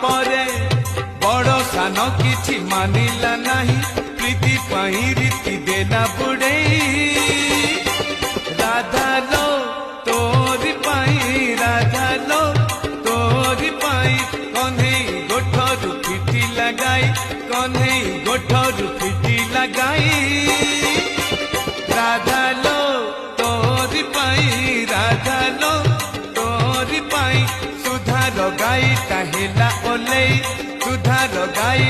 परे बड़ सान किछि मानिला नाही प्रीति पाई रीति देला बुड़ई राधा लो तोरी पाई राधा लो तोरी पाई कन्हई गोठरू फिटी लगाई कन्हई गोठरू फिटी लगाई राधा लो तोरी पाई राधा लो तोरी पाई सुधार गाई हेला ओले सुधार गाई